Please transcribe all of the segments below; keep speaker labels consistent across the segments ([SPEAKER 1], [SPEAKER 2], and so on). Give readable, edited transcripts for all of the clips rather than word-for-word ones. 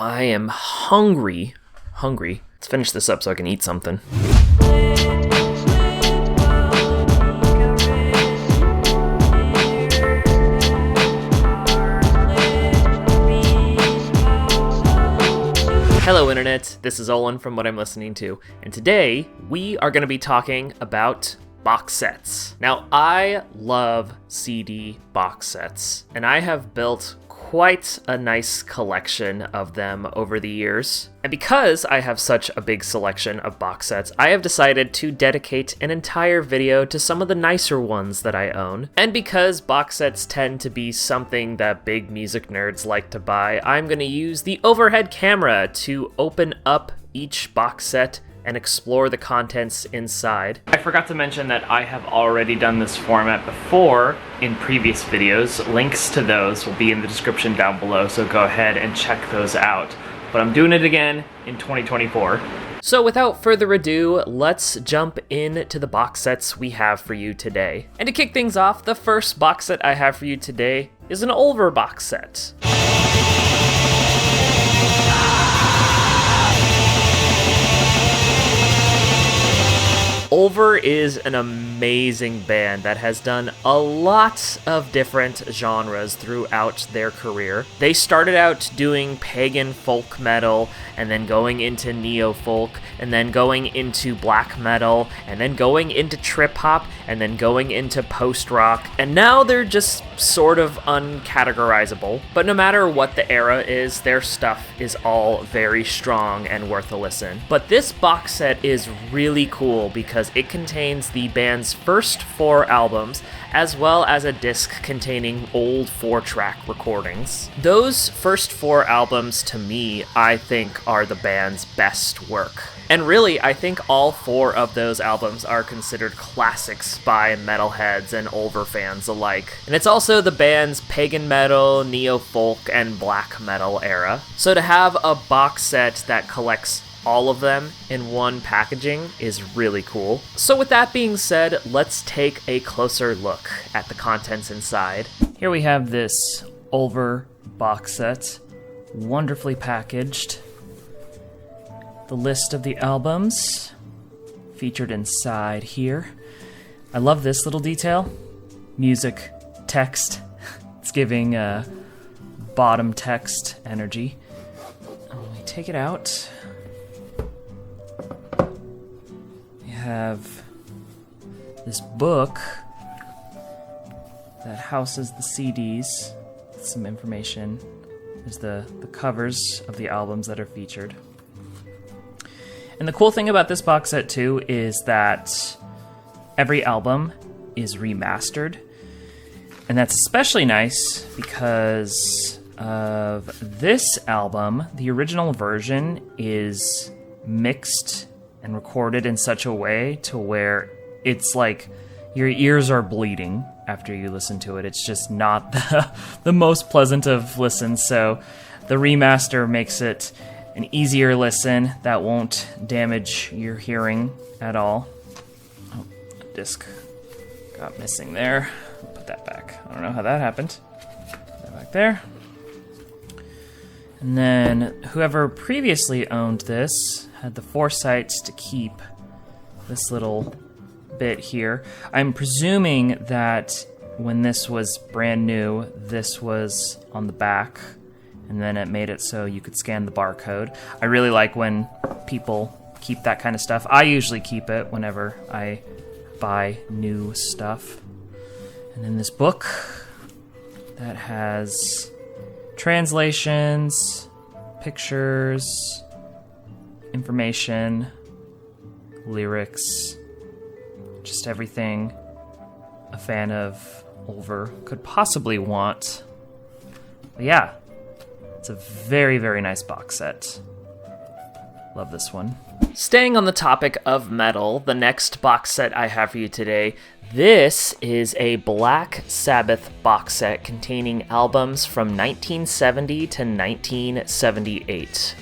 [SPEAKER 1] I am hungry. Let's finish this up so I can eat something. Hello Internet, this is Olin from What I'm Listening To, and today we are going to be talking about box sets. Now, I love CD box sets, and I have built quite a nice collection of them over the years. And because I have such a big selection of box sets, I have decided to dedicate an entire video to some of the nicer ones that I own. And because box sets tend to be something that big music nerds like to buy, I'm going to use the overhead camera to open up each box set and explore the contents inside. I forgot to mention that I have already done this format before in previous videos. Links to those will be in the description down below, so go ahead and check those out. But I'm doing it again in 2024. So without further ado, let's jump into the box sets we have for you today. And to kick things off, the first box set I have for you today is an Ulver box set. Ulver is an amazing band that has done a lot of different genres throughout their career. They started out doing pagan folk metal, and then going into neo-folk, and then going into black metal, and then going into trip-hop, and then going into post-rock, and now they're just sort of uncategorizable. But no matter what the era is, their stuff is all very strong and worth a listen. But this box set is really cool because it contains the band's first 4 albums, as well as a disc containing old 4-track recordings. Those first 4 albums, to me, I think are the band's best work. And really, I think all 4 of those albums are considered classics by metalheads and Ulver fans alike. And it's also the band's pagan metal, neo-folk, and black metal era. So to have a box set that collects all of them in one packaging is really cool. So with that being said, let's take a closer look at the contents inside. Here we have this Ulver box set, wonderfully packaged. The list of the albums featured inside here. I love this little detail. Music, text. It's giving bottom text energy. Let me take it out. Have this book that houses the CDs with some information. There's the covers of the albums that are featured. And the cool thing about this box set too is that every album is remastered. And that's especially nice because of this album. The original version is mixed and recorded in such a way to where it's like your ears are bleeding after you listen to it. It's just not the most pleasant of listens, so the remaster makes it an easier listen that won't damage your hearing at all. Oh, disc got missing there. Put that back. I don't know how that happened. Put that back there. And then whoever previously owned this had the foresight to keep this little bit here. I'm presuming that when this was brand new, this was on the back, and then it made it so you could scan the barcode. I really like when people keep that kind of stuff. I usually keep it whenever I buy new stuff. And then this book that has translations, pictures, information, lyrics, just everything a fan of Ulver could possibly want. But yeah, it's a very, very nice box set. Love this one. Staying on the topic of metal, the next box set I have for you today, this is a Black Sabbath box set containing albums from 1970 to 1978.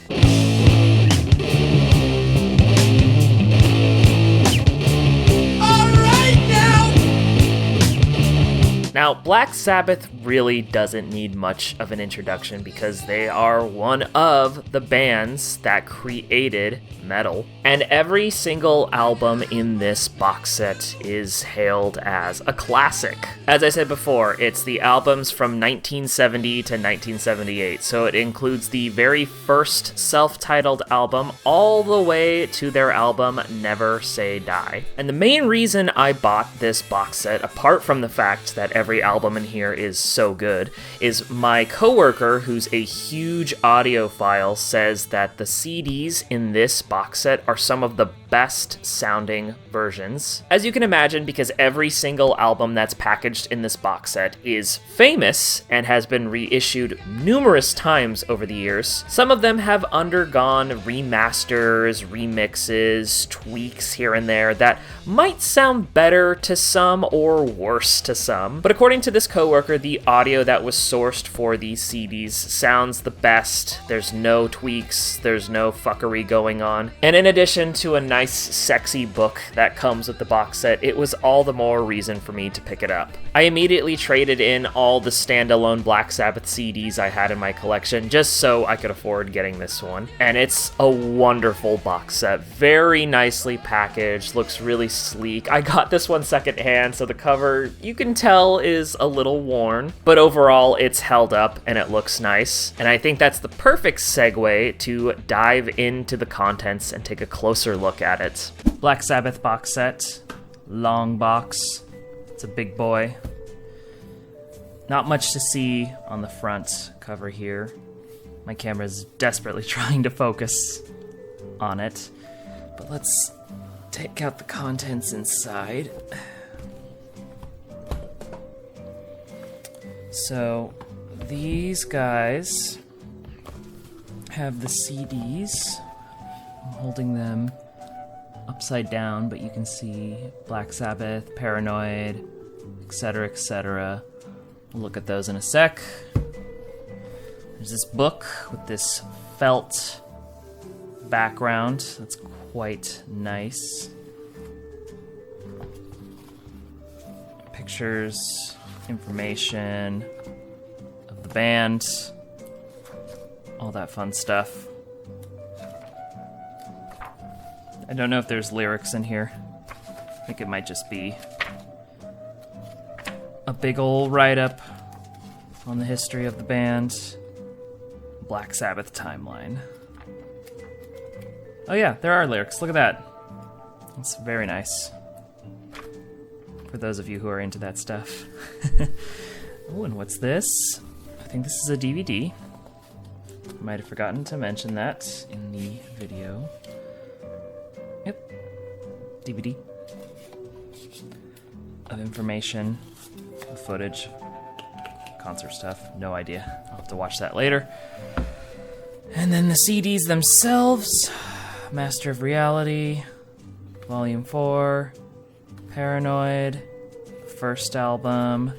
[SPEAKER 1] Now, Now, Black Sabbath really doesn't need much of an introduction because they are one of the bands that created metal, and every single album in this box set is hailed as a classic. As I said before, it's the albums from 1970 to 1978, so it includes the very first self-titled album all the way to their album Never Say Die. And the main reason I bought this box set, apart from the fact that every album in here is so good, is my coworker, who's a huge audiophile, says that the CDs in this box set are some of the best sounding versions. As you can imagine, because every single album that's packaged in this box set is famous and has been reissued numerous times over the years, some of them have undergone remasters, remixes, tweaks here and there that might sound better to some or worse to some. But according to this coworker, the audio that was sourced for these CDs sounds the best. There's no tweaks, there's no fuckery going on. And in addition to a nice, sexy book that comes with the box set, it was all the more reason for me to pick it up. I immediately traded in all the standalone Black Sabbath CDs I had in my collection just so I could afford getting this one. And it's a wonderful box set, very nicely packaged, looks really sleek. I got this one secondhand, so the cover, you can tell, is a little worn, but overall it's held up and it looks nice. And I think that's the perfect segue to dive into the contents and take a closer look at it. Black Sabbath box set, long box. It's a big boy. Not much to see on the front cover here. My camera's desperately trying to focus on it. But let's take out the contents inside. So these guys have the CDs. I'm holding them upside down, but you can see Black Sabbath, Paranoid, etc., etc. We'll look at those in a sec. There's this book with this felt background that's quite nice. Pictures, information of the band, all that fun stuff. I don't know if there's lyrics in here. I think it might just be a big ol' write-up on the history of the band. Black Sabbath timeline. Oh yeah, there are lyrics. Look at that. It's very nice. For those of you who are into that stuff. Oh, and what's this? I think this is a DVD. Might have forgotten to mention that in the video. Yep. DVD. Of information, of footage, concert stuff. No idea. I'll have to watch that later. And then the CDs themselves. Master of Reality, Volume 4, Paranoid, first album.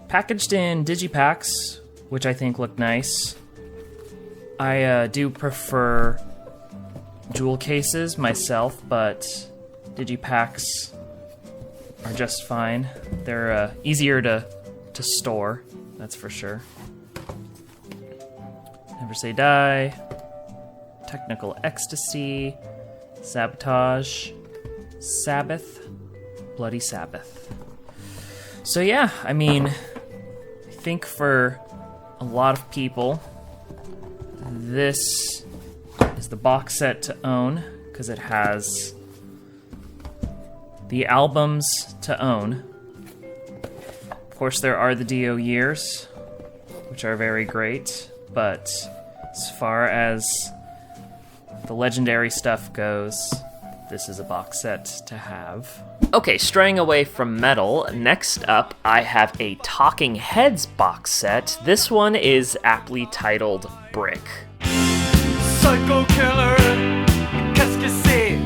[SPEAKER 1] Packaged in digipacks, which I think look nice. I do prefer jewel cases myself, but digipacks are just fine. They're easier to store, that's for sure. Never Say Die, Technical Ecstasy, Sabotage, Sabbath, Bloody Sabbath. So yeah, I mean, I think for a lot of people, this is the box set to own, because it has the albums to own. Of course, there are the Dio years, which are very great, but as far as the legendary stuff goes, this is a box set to have. Okay, straying away from metal, next up I have a Talking Heads box set. This one is aptly titled Brick.
[SPEAKER 2] Psycho killer, qu'est-ce que c'est?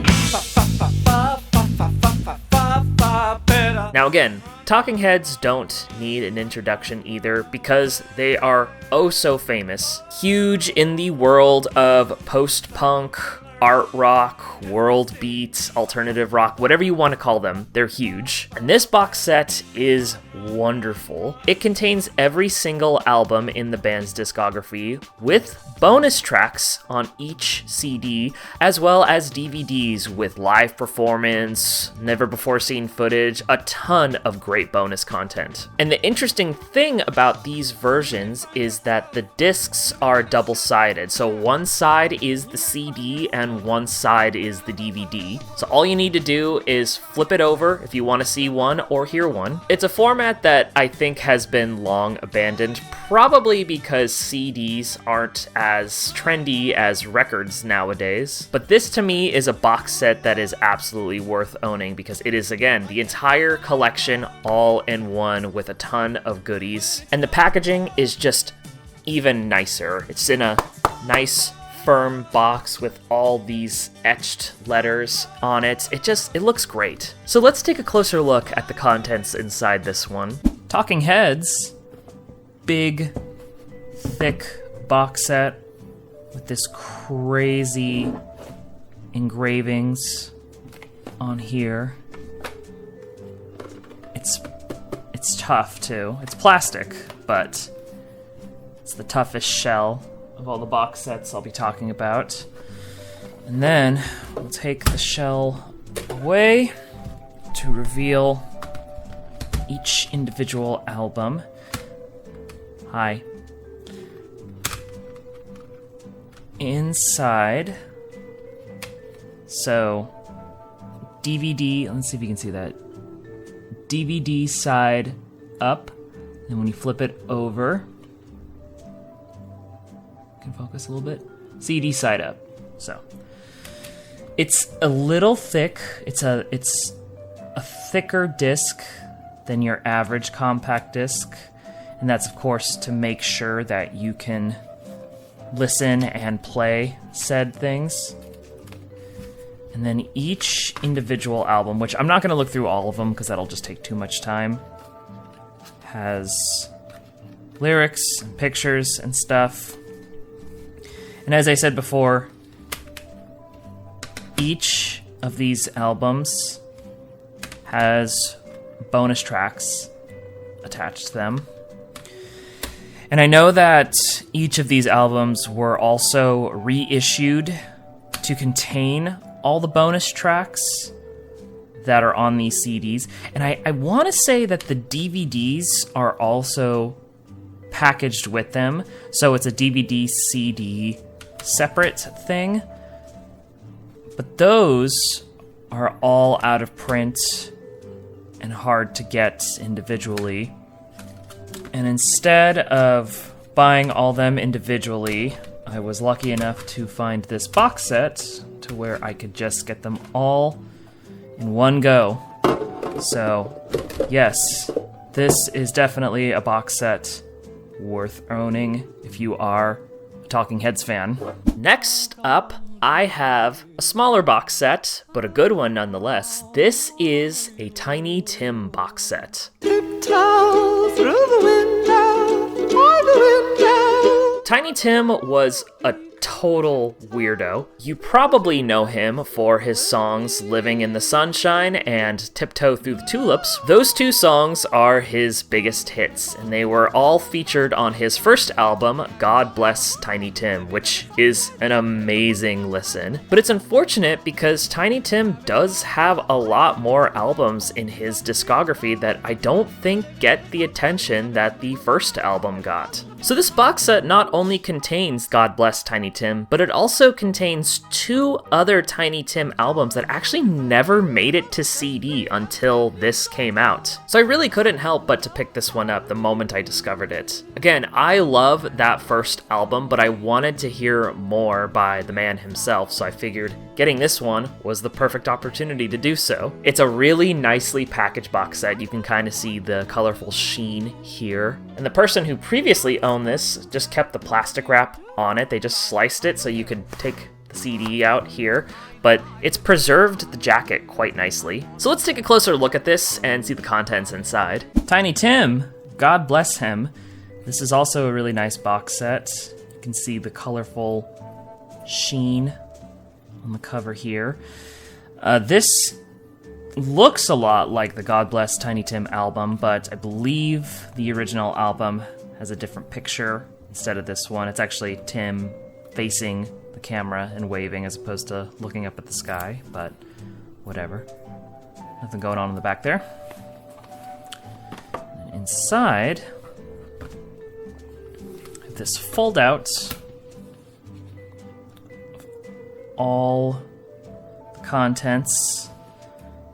[SPEAKER 1] Now again, Talking Heads don't need an introduction either because they are oh so famous. Huge in the world of post-punk, art rock, world beat, alternative rock, whatever you want to call them. They're huge. And this box set is wonderful. It contains every single album in the band's discography with bonus tracks on each CD, as well as DVDs with live performance, never before seen footage, a ton of great bonus content. And the interesting thing about these versions is that the discs are double-sided. So one side is the CD and one side is the DVD. So all you need to do is flip it over if you want to see one or hear one. It's a format that I think has been long abandoned, probably because CDs aren't as trendy as records nowadays. But this to me is a box set that is absolutely worth owning because it is, again, the entire collection all in one with a ton of goodies. And the packaging is just even nicer. It's in a nice firm box with all these etched letters on it. It looks great. So let's take a closer look at the contents inside this one. Talking Heads, big, thick box set with this crazy engravings on here. It's tough too. It's plastic, but it's the toughest shell of all the box sets I'll be talking about. And then we'll take the shell away to reveal each individual album. Hi. Inside, so DVD, let's see if you can see that. DVD side up, and when you flip it over, can focus a little bit. CD side up. So it's a little thick. It's a thicker disc than your average compact disc, and that's of course to make sure that you can listen and play said things. And then each individual album, which I'm not going to look through all of them because that'll just take too much time, has lyrics and pictures and stuff. And as I said before, each of these albums has bonus tracks attached to them. And I know that each of these albums were also reissued to contain all the bonus tracks that are on these CDs. And I want to say that the DVDs are also packaged with them. So it's a DVD CD separate thing. But those are all out of print and hard to get individually. And instead of buying all them individually, I was lucky enough to find this box set to where I could just get them all in one go. So, yes, this is definitely a box set worth owning if you are a Talking Heads fan. Next up, I have a smaller box set, but a good one nonetheless. This is a Tiny Tim box set. Tiptoe through the window, by the window. Tiny Tim was a total weirdo. You probably know him for his songs Living in the Sunshine and Tiptoe Through the Tulips. Those two songs are his biggest hits, and they were all featured on his first album, God Bless Tiny Tim, which is an amazing listen. But it's unfortunate because Tiny Tim does have a lot more albums in his discography that I don't think get the attention that the first album got. So this box set not only contains God Bless Tiny Tim, but it also contains two other Tiny Tim albums that actually never made it to CD until this came out. So I really couldn't help but to pick this one up the moment I discovered it. Again, I love that first album, but I wanted to hear more by the man himself, so I figured getting this one was the perfect opportunity to do so. It's a really nicely packaged box set. You can kind of see the colorful sheen here. And the person who previously owned this just kept the plastic wrap on it. They just sliced it so you could take the CD out here, but it's preserved the jacket quite nicely. So let's take a closer look at this and see the contents inside. Tiny Tim, God bless him. This is also a really nice box set. You can see the colorful sheen on the cover here. This looks a lot like the God Bless Tiny Tim album, but I believe the original album has a different picture instead of this one. It's actually Tim facing the camera and waving as opposed to looking up at the sky, but whatever. Nothing going on in the back there. And inside, I have this fold out of all the contents.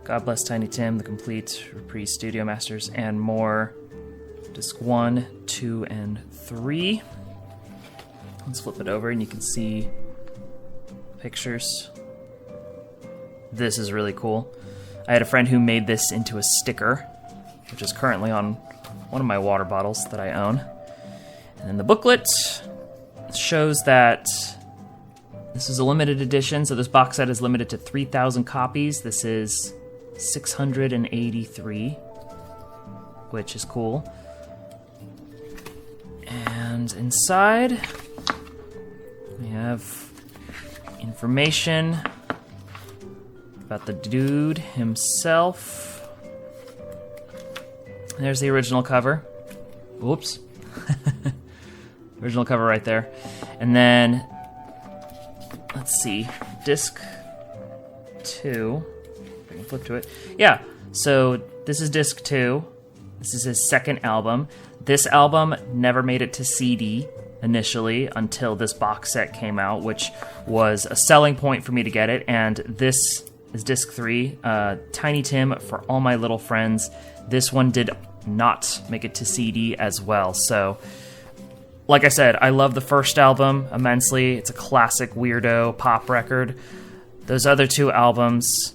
[SPEAKER 1] God Bless Tiny Tim, the complete Reprise Studio Masters, and more. Disc 1, 2, and 3. Let's flip it over and you can see pictures. This is really cool. I had a friend who made this into a sticker, which is currently on one of my water bottles that I own. And then the booklet shows that this is a limited edition, so this box set is limited to 3,000 copies. This is 683, which is cool. And inside, we have information about the dude himself. There's the original cover. Whoops. Original cover right there. And then, let's see, disc 2. If I can flip to it. Yeah, so this is disc 2. This is his second album. This album never made it to CD initially until this box set came out, which was a selling point for me to get it. And this is disc 3, Tiny Tim for All My Little Friends. This one did not make it to CD as well. So, like I said, I love the first album immensely. It's a classic weirdo pop record. Those other two albums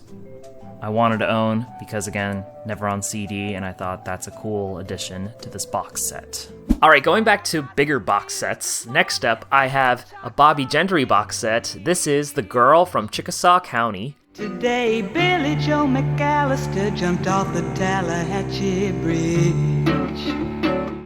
[SPEAKER 1] I wanted to own because, again, never on CD, and I thought that's a cool addition to this box set. All right, going back to bigger box sets, next up I have a Bobbie Gentry box set. This is The Girl from Chickasaw County.
[SPEAKER 3] Today, Billy Joe McAllister jumped off the Tallahatchie Bridge.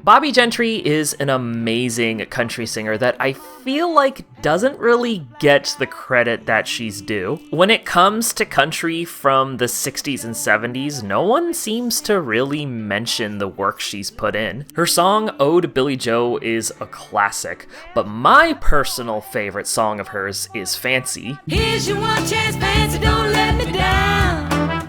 [SPEAKER 1] Bobbie Gentry is an amazing country singer that I feel like doesn't really get the credit that she's due. When it comes to country from the 60s and 70s, no one seems to really mention the work she's put in. Her song Ode to Billy Joe is a classic, but my personal favorite song of hers is Fancy.
[SPEAKER 4] Here's your one chance, Fancy, don't let me down.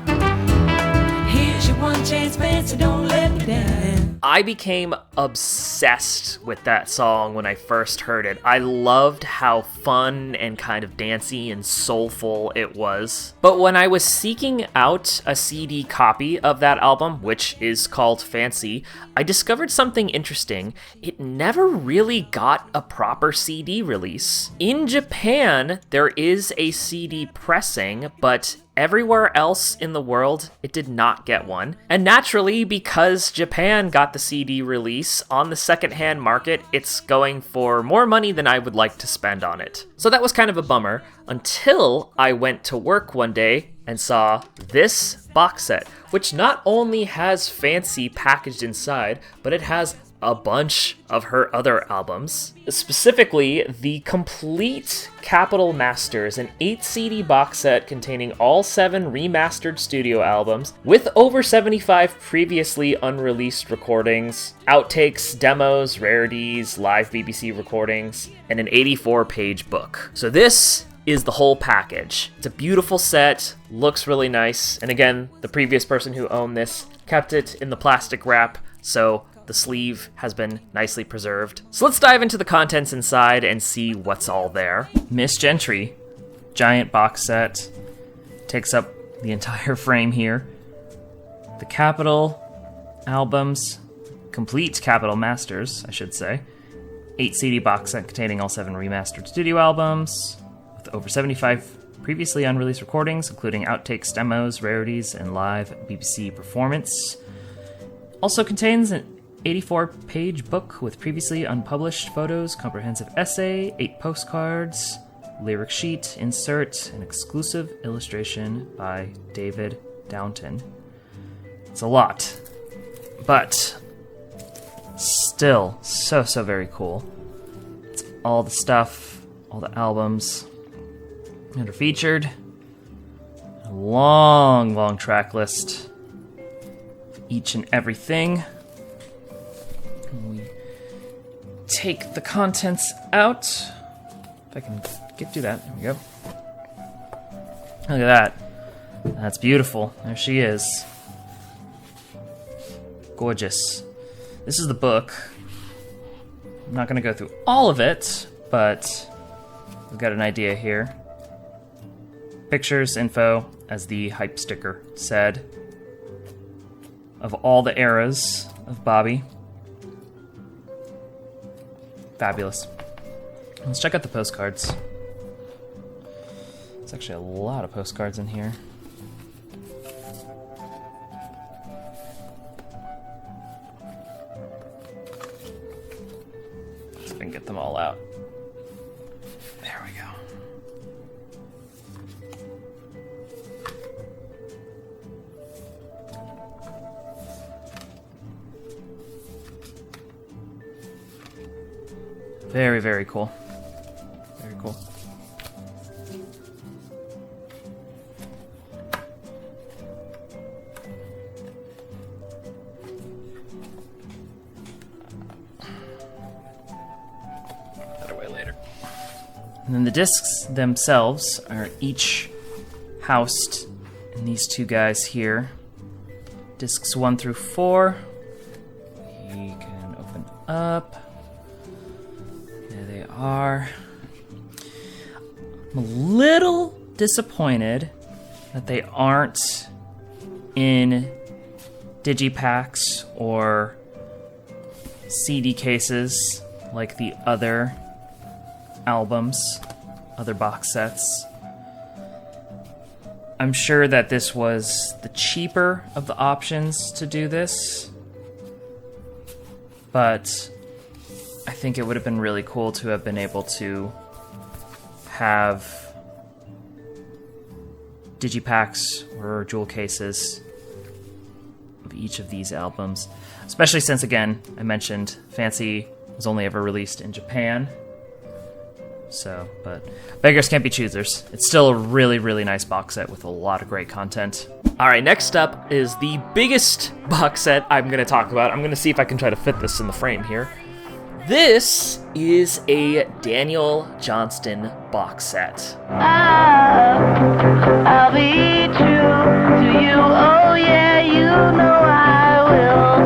[SPEAKER 4] Here's your one chance, Fancy, don't let me down.
[SPEAKER 1] I became obsessed with that song when I first heard it. I loved how fun and kind of dancey and soulful it was. But when I was seeking out a CD copy of that album, which is called Fancy, I discovered something interesting. It never really got a proper CD release. In Japan, there is a CD pressing, but everywhere else in the world, it did not get one. And naturally, because Japan got the CD release, on the secondhand market, it's going for more money than I would like to spend on it. So that was kind of a bummer, until I went to work one day and saw this box set, which not only has Fancy packaged inside, but it has a bunch of her other albums. Specifically, the complete Capitol Masters, an 8 CD box set containing all 7 remastered studio albums, with over 75 previously unreleased recordings, outtakes, demos, rarities, live BBC recordings, and an 84-page book. So this is the whole package. It's a beautiful set, looks really nice, and again, the previous person who owned this kept it in the plastic wrap, so the sleeve has been nicely preserved. So let's dive into the contents inside and see what's all there. Miss Gentry, giant box set, takes up the entire frame here. The Capitol albums, complete Capitol Masters, I should say. 8 CD box set containing all 7 remastered studio albums, with over 75 previously unreleased recordings, including outtakes, demos, rarities, and live BBC performance. Also contains an 84-page book with previously unpublished photos, comprehensive essay, 8 postcards, lyric sheet, insert, an exclusive illustration by David Downton. It's a lot, but still so very cool. It's all the stuff, all the albums. Under featured. A long track list. Each and everything. And we take the contents out. If I can get through that. There we go. Look at that. That's beautiful. There she is. Gorgeous. This is the book. I'm not going to go through all of it, but we've got an idea here. Pictures, info, as the hype sticker said, of all the eras of Bobbie. Fabulous. Let's check out the postcards. There's actually a lot of postcards in here. Let's see if I can get them all out. There we go. Very, very cool. Very cool. That away later. And then the discs themselves are each housed in these two guys here. Discs 1 through 4. We can open up. Are. I'm a little disappointed that they aren't in digipacks or CD cases like the other albums, other box sets. I'm sure that this was the cheaper of the options to do this, but I think it would have been really cool to have been able to have digipacks or jewel cases of each of these albums. Especially since, again, I mentioned Fancy was only ever released in Japan. So, but beggars can't be choosers. It's still a really, really nice box set with a lot of great content. All right, next up is the biggest box set I'm going to talk about. I'm going to see if I can try to fit this in the frame here. This is a Daniel Johnston box set.
[SPEAKER 5] I'll be true to you, oh yeah, you know I will.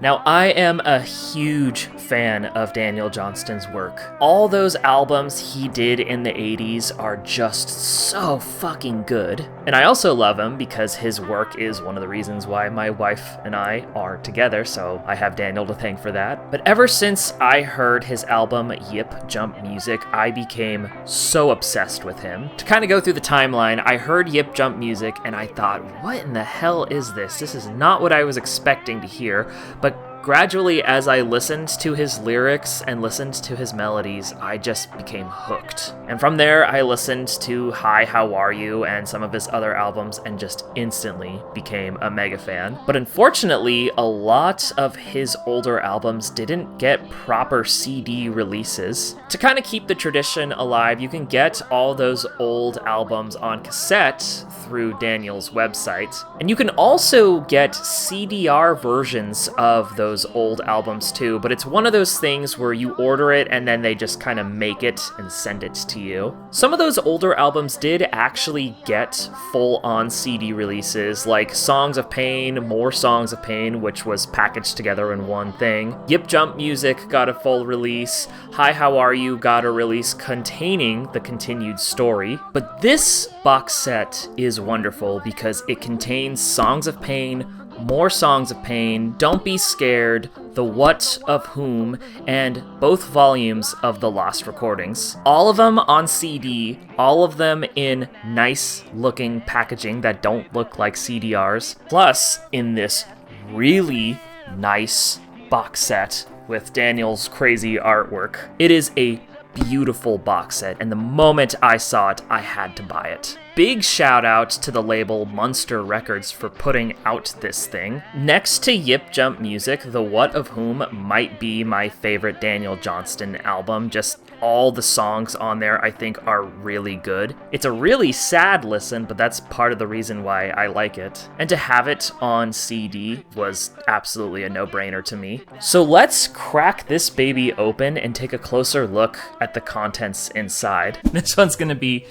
[SPEAKER 1] Now, I am a huge fan of Daniel Johnston's work. All those albums he did in the 80s are just so fucking good. And I also love him because his work is one of the reasons why my wife and I are together, so I have Daniel to thank for that. But ever since I heard his album Yip Jump Music, I became so obsessed with him. To kind of go through the timeline, I heard Yip Jump Music and I thought, what in the hell is this? This is not what I was expecting to hear, but gradually, as I listened to his lyrics and listened to his melodies, I just became hooked. And from there, I listened to Hi, How Are You and some of his other albums and just instantly became a mega fan. But unfortunately, a lot of his older albums didn't get proper CD releases. To kind of keep the tradition alive, you can get all those old albums on cassette through Daniel's website. And you can also get CDR versions of those old albums too, but it's one of those things where you order it and then they just kind of make it and send it to you. Some of those older albums did actually get full-on CD releases, like Songs of Pain, More Songs of Pain, which was packaged together in one thing. Yip Jump Music got a full release. Hi, How Are You got a release containing the continued story. But this box set is wonderful because it contains Songs of Pain, More Songs of Pain, Don't Be Scared, The What of Whom, and both volumes of the Lost Recordings. All of them on CD, all of them in nice looking packaging that don't look like CDRs, plus in this really nice box set with Daniel's crazy artwork. It is a beautiful box set, and the moment I saw it, I had to buy it. big shout out to the label Munster Records for putting out this thing. Next to Yip Jump Music, The What of Whom might be my favorite Daniel Johnston album. Just all the songs on there I think are really good. It's a really sad listen, but that's part of the reason why I like it. And to have it on CD was absolutely a no-brainer to me. So let's crack this baby open and take a closer look at the contents inside. This one's gonna be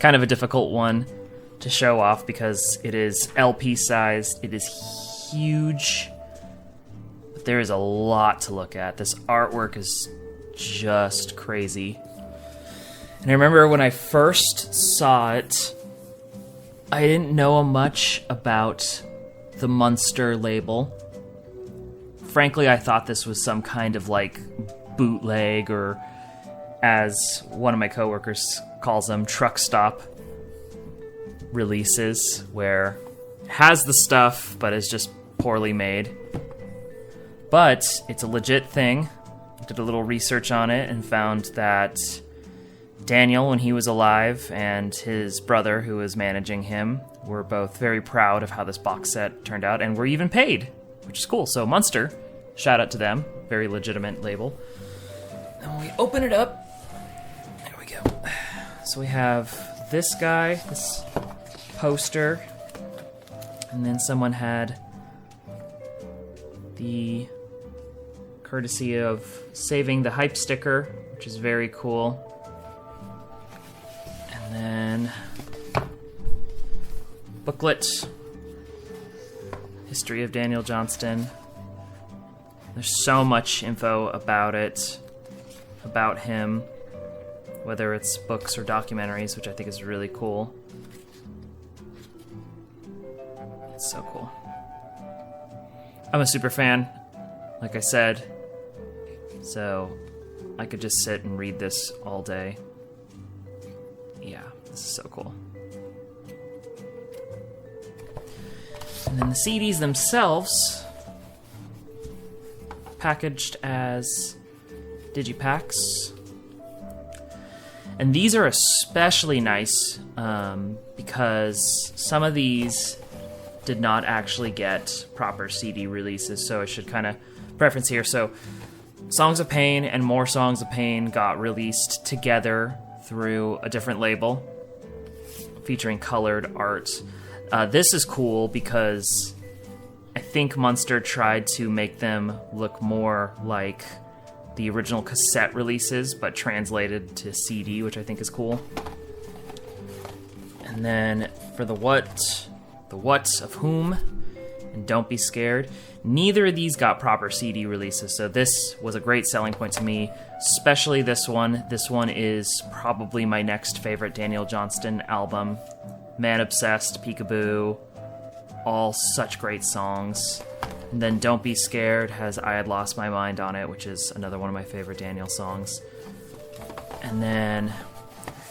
[SPEAKER 1] kind of a difficult one to show off because it is LP sized, it is huge, but there is a lot to look at. This artwork is just crazy. And I remember when I first saw it, I didn't know much about the Munster label. Frankly, I thought this was some kind of like bootleg, or as one of my coworkers calls them, truck stop releases, where it has the stuff but is just poorly made. But it's a legit thing. Did a little research on it and found that Daniel, when he was alive, and his brother, who was managing him, were both very proud of how this box set turned out and were even paid, which is cool. So Munster, shout out to them, very legitimate label. And when we open it up, there we go. So we have this guy, this poster, and then someone had the courtesy of saving the hype sticker, which is very cool. And then booklet, history of Daniel Johnston. There's so much info about it, about him, whether it's books or documentaries, which I think is really cool. It's so cool. I'm a super fan, like I said, so I could just sit and read this all day. Yeah, this is so cool. And then the CDs themselves, packaged as digipacks. And these are especially nice because some of these did not actually get proper CD releases, so I should kind of preference here. So Songs of Pain and More Songs of Pain got released together through a different label featuring colored art. This is cool because I think Munster tried to make them look more like the original cassette releases, but translated to CD, which I think is cool. And then for the what of whom, and Don't Be Scared, neither of these got proper CD releases, so this was a great selling point to me, especially this one. This one is probably my next favorite Daniel Johnston album. Man Obsessed, Peekaboo, all such great songs. And then Don't Be Scared has I Had Lost My Mind on it, which is another one of my favorite Daniel songs. And then,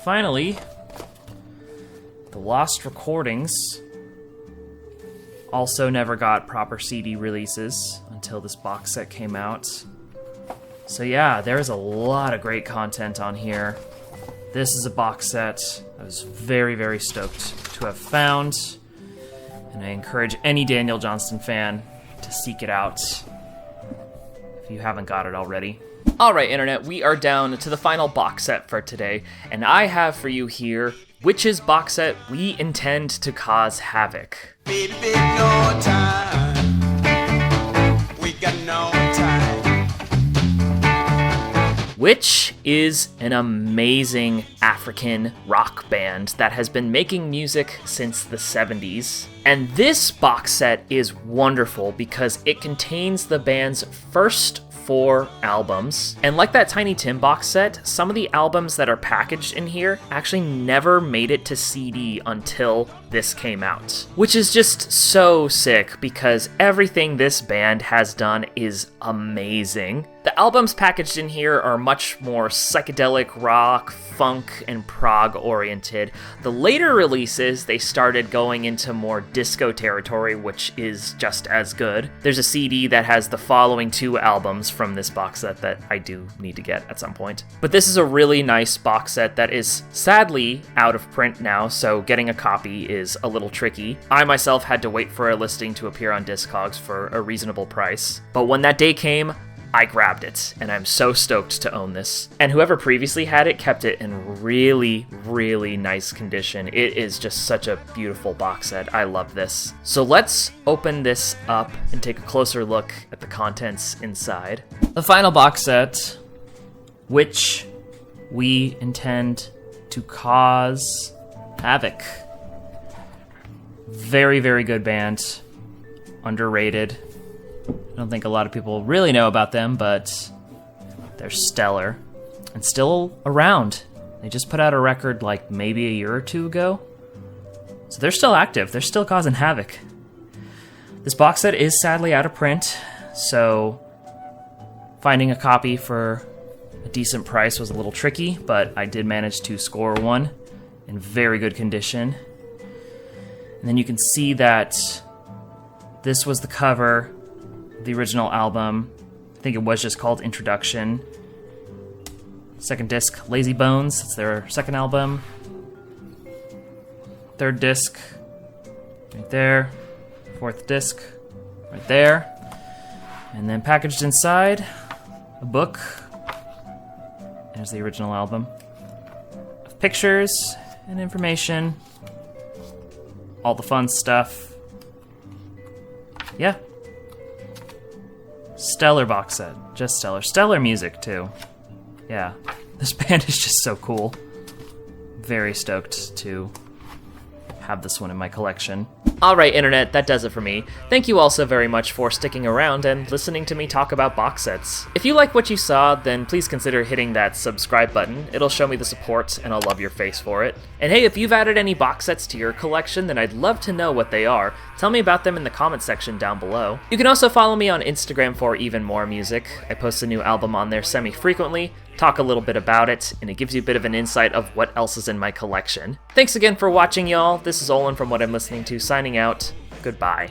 [SPEAKER 1] finally, The Lost Recordings also never got proper CD releases until this box set came out. So yeah, there's a lot of great content on here. This is a box set I was very, very stoked to have found, and I encourage any Daniel Johnston fan to seek it out if you haven't got it already. Alright, Internet, we are down to the final box set for today, and I have for you here Witch's box set We Intend to Cause Havoc.
[SPEAKER 2] Baby, no time. We got no time.
[SPEAKER 1] Witch is an amazing African rock band that has been making music since the 70s. And this box set is wonderful because it contains the band's first 4 albums. And like that Tiny Tim box set, some of the albums that are packaged in here actually never made it to CD until this came out, which is just so sick because everything this band has done is amazing. The albums packaged in here are much more psychedelic rock, funk, and prog oriented. The later releases, they started going into more disco territory, which is just as good. There's a CD that has the following 2 albums from this box set that I do need to get at some point. But this is a really nice box set that is sadly out of print now, so getting a copy is a little tricky. I myself had to wait for a listing to appear on Discogs for a reasonable price. But when that day came, I grabbed it, and I'm so stoked to own this. And whoever previously had it kept it in really, really nice condition. It is just such a beautiful box set. I love this. So let's open this up and take a closer look at the contents inside. The final box set, which we intend to cause Havoc. Very, very good band. Underrated. I don't think a lot of people really know about them, but they're stellar and still around. They just put out a record like maybe a year or 2 ago. So they're still active. They're still causing havoc. This box set is sadly out of print, so finding a copy for a decent price was a little tricky, but I did manage to score one in very good condition. And then you can see that this was the cover of the original album. I think it was just called Introduction. Second disc, Lazy Bones. It's their second album. Third disc, right there. Fourth disc, right there. And then packaged inside, a book. There's the original album. Of pictures and information. All the fun stuff. Yeah. Stellar box set. Just stellar. Stellar music, too. Yeah. This band is just so cool. Very stoked to have this one in my collection. Alright, Internet, that does it for me. Thank you all so very much for sticking around and listening to me talk about box sets. If you like what you saw, then please consider hitting that subscribe button. It'll show me the support, and I'll love your face for it. And hey, if you've added any box sets to your collection, then I'd love to know what they are. Tell me about them in the comment section down below. You can also follow me on Instagram for even more music. I post a new album on there semi-frequently, talk a little bit about it, and it gives you a bit of an insight of what else is in my collection. Thanks again for watching, y'all. This is Olin from What I'm Listening To, signing out. Goodbye.